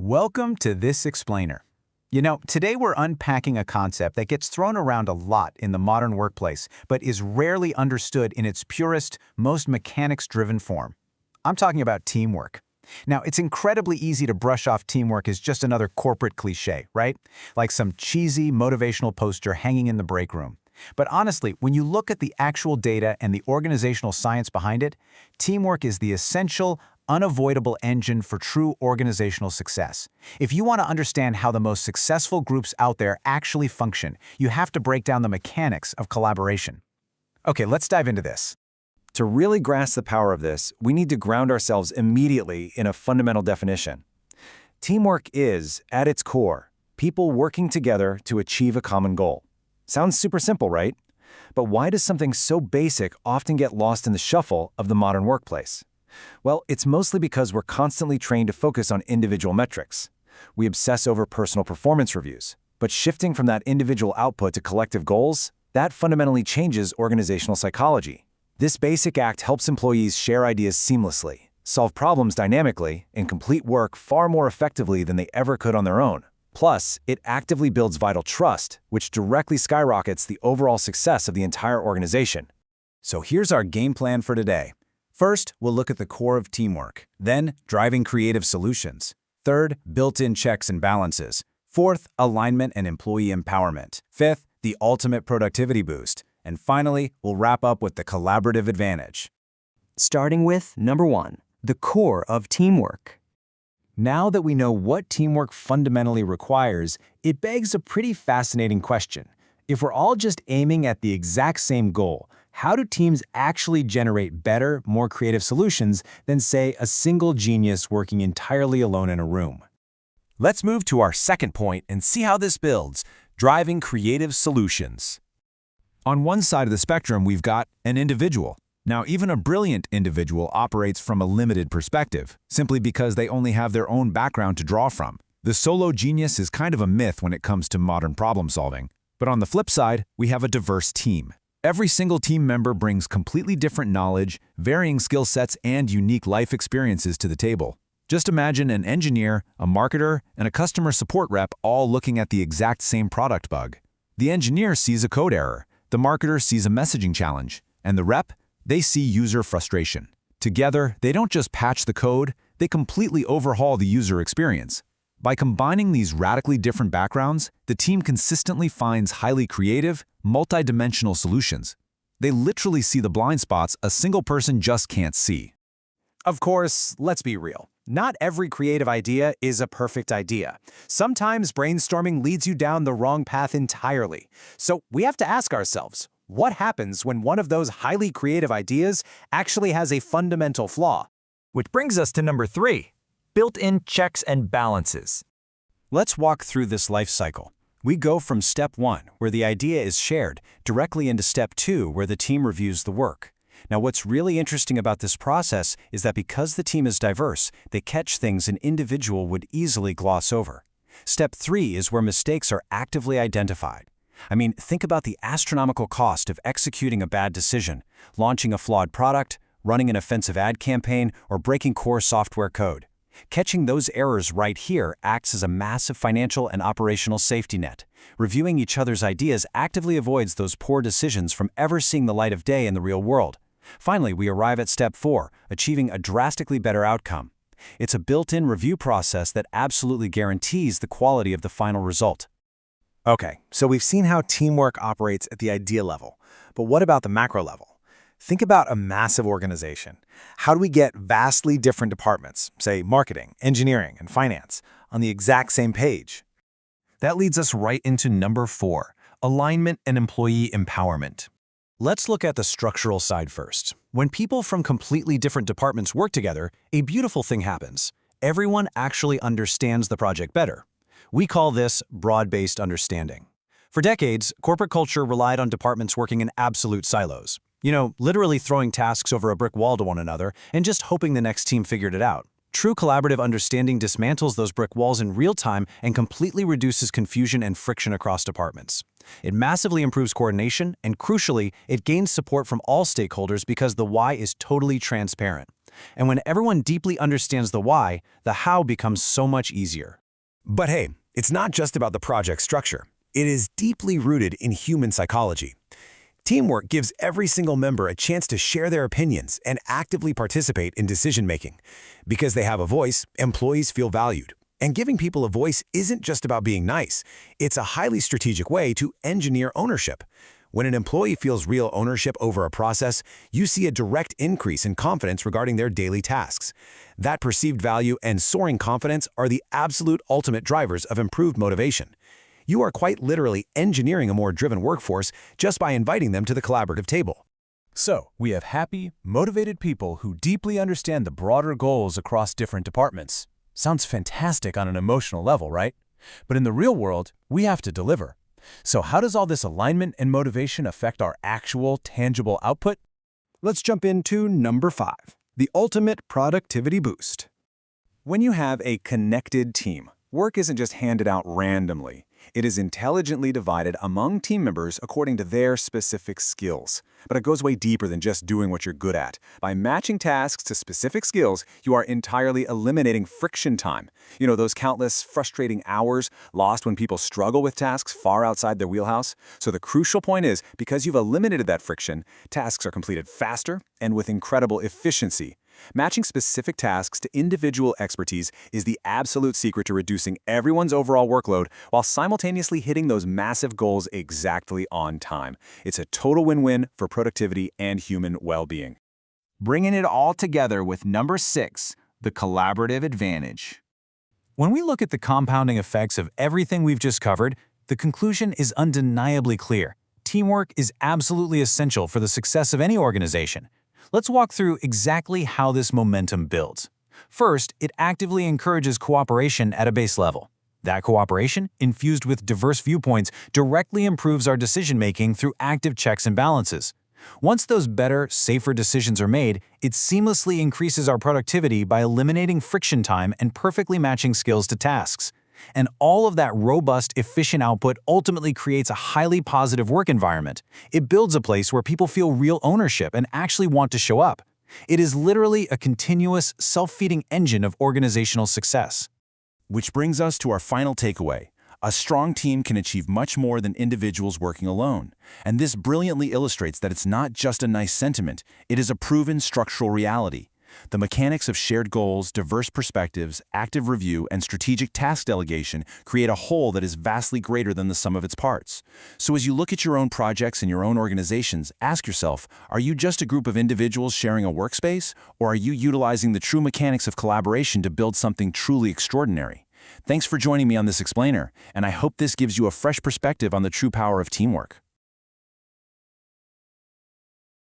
Welcome to This Explainer. Today we're unpacking a concept that gets thrown around a lot in the modern workplace, but is rarely understood in its purest, most mechanics-driven form. I'm talking about teamwork. Now, it's incredibly easy to brush off teamwork as just another corporate cliché, right? Like some cheesy motivational poster hanging in the break room. But honestly, when you look at the actual data and the organizational science behind it, teamwork is the essential, unavoidable engine for true organizational success. If you want to understand how the most successful groups out there actually function, you have to break down the mechanics of collaboration. Okay, let's dive into this. To really grasp the power of this, we need to ground ourselves immediately in a fundamental definition. Teamwork is, at its core, people working together to achieve a common goal. Sounds super simple, right? But why does something so basic often get lost in the shuffle of the modern workplace? Well, it's mostly because we're constantly trained to focus on individual metrics. We obsess over personal performance reviews, but shifting from that individual output to collective goals, that fundamentally changes organizational psychology. This basic act helps employees share ideas seamlessly, solve problems dynamically, and complete work far more effectively than they ever could on their own. Plus, it actively builds vital trust, which directly skyrockets the overall success of the entire organization. So here's our game plan for today. First, we'll look at the core of teamwork. Then, driving creative solutions. Third, built-in checks and balances. Fourth, alignment and employee empowerment. Fifth, the ultimate productivity boost. And finally, we'll wrap up with the collaborative advantage. Starting with number 1, the core of teamwork. Now that we know what teamwork fundamentally requires, it begs a pretty fascinating question. If we're all just aiming at the exact same goal, how do teams actually generate better, more creative solutions than, say, a single genius working entirely alone in a room? Let's move to our second point and see how this builds, driving creative solutions. On one side of the spectrum, we've got an individual. Now, even a brilliant individual operates from a limited perspective, simply because they only have their own background to draw from. The solo genius is kind of a myth when it comes to modern problem solving. But on the flip side, we have a diverse team. Every single team member brings completely different knowledge, varying skill sets, and unique life experiences to the table. Just imagine an engineer, a marketer, and a customer support rep all looking at the exact same product bug. The engineer sees a code error, the marketer sees a messaging challenge, and the rep, they see user frustration. Together, they don't just patch the code, they completely overhaul the user experience. By combining these radically different backgrounds, the team consistently finds highly creative, multidimensional solutions. They literally see the blind spots a single person just can't see. Of course, let's be real. Not every creative idea is a perfect idea. Sometimes brainstorming leads you down the wrong path entirely. So we have to ask ourselves, what happens when one of those highly creative ideas actually has a fundamental flaw? Which brings us to number 3, built-in checks and balances. Let's walk through this life cycle. We go from step 1, where the idea is shared, directly into step 2, where the team reviews the work. Now, what's really interesting about this process is that because the team is diverse, they catch things an individual would easily gloss over. Step 3 is where mistakes are actively identified. Think about the astronomical cost of executing a bad decision, launching a flawed product, running an offensive ad campaign, or breaking core software code. Catching those errors right here acts as a massive financial and operational safety net. Reviewing each other's ideas actively avoids those poor decisions from ever seeing the light of day in the real world. Finally, we arrive at step 4, achieving a drastically better outcome. It's a built-in review process that absolutely guarantees the quality of the final result. Okay, so we've seen how teamwork operates at the idea level, but what about the macro level? Think about a massive organization. How do we get vastly different departments, say marketing, engineering, and finance, on the exact same page? That leads us right into number 4, alignment and employee empowerment. Let's look at the structural side first. When people from completely different departments work together, a beautiful thing happens. Everyone actually understands the project better. We call this broad-based understanding. For decades, corporate culture relied on departments working in absolute silos. Literally throwing tasks over a brick wall to one another and just hoping the next team figured it out. True collaborative understanding dismantles those brick walls in real time and completely reduces confusion and friction across departments. It massively improves coordination, and crucially, it gains support from all stakeholders because the why is totally transparent. And when everyone deeply understands the why, the how becomes so much easier. But hey, it's not just about the project structure. It is deeply rooted in human psychology. Teamwork gives every single member a chance to share their opinions and actively participate in decision-making. Because they have a voice, employees feel valued. And giving people a voice isn't just about being nice. It's a highly strategic way to engineer ownership. When an employee feels real ownership over a process, you see a direct increase in confidence regarding their daily tasks. That perceived value and soaring confidence are the absolute ultimate drivers of improved motivation. You are quite literally engineering a more driven workforce just by inviting them to the collaborative table. So, we have happy, motivated people who deeply understand the broader goals across different departments. Sounds fantastic on an emotional level, right? But in the real world, we have to deliver. So how does all this alignment and motivation affect our actual, tangible output? Let's jump into number 5, the ultimate productivity boost. When you have a connected team, work isn't just handed out randomly. It is intelligently divided among team members according to their specific skills. But it goes way deeper than just doing what you're good at. By matching tasks to specific skills, you are entirely eliminating friction time. You know, those countless frustrating hours lost when people struggle with tasks far outside their wheelhouse. So the crucial point is, because you've eliminated that friction, tasks are completed faster and with incredible efficiency. Matching specific tasks to individual expertise is the absolute secret to reducing everyone's overall workload while simultaneously hitting those massive goals exactly on time. It's a total win-win for productivity and human well-being. Bringing it all together with number 6, the collaborative advantage. When we look at the compounding effects of everything we've just covered, the conclusion is undeniably clear. Teamwork is absolutely essential for the success of any organization. Let's walk through exactly how this momentum builds. First, it actively encourages cooperation at a base level. That cooperation, infused with diverse viewpoints, directly improves our decision-making through active checks and balances. Once those better, safer decisions are made, it seamlessly increases our productivity by eliminating friction time and perfectly matching skills to tasks. And all of that robust, efficient output ultimately creates a highly positive work environment. It builds a place where people feel real ownership and actually want to show up. It is literally a continuous, self-feeding engine of organizational success. Which brings us to our final takeaway. A strong team can achieve much more than individuals working alone. And this brilliantly illustrates that it's not just a nice sentiment, it is a proven structural reality. The mechanics of shared goals, diverse perspectives, active review, and strategic task delegation create a whole that is vastly greater than the sum of its parts. So as you look at your own projects and your own organizations, ask yourself, are you just a group of individuals sharing a workspace, or are you utilizing the true mechanics of collaboration to build something truly extraordinary? Thanks for joining me on this explainer, and I hope this gives you a fresh perspective on the true power of teamwork.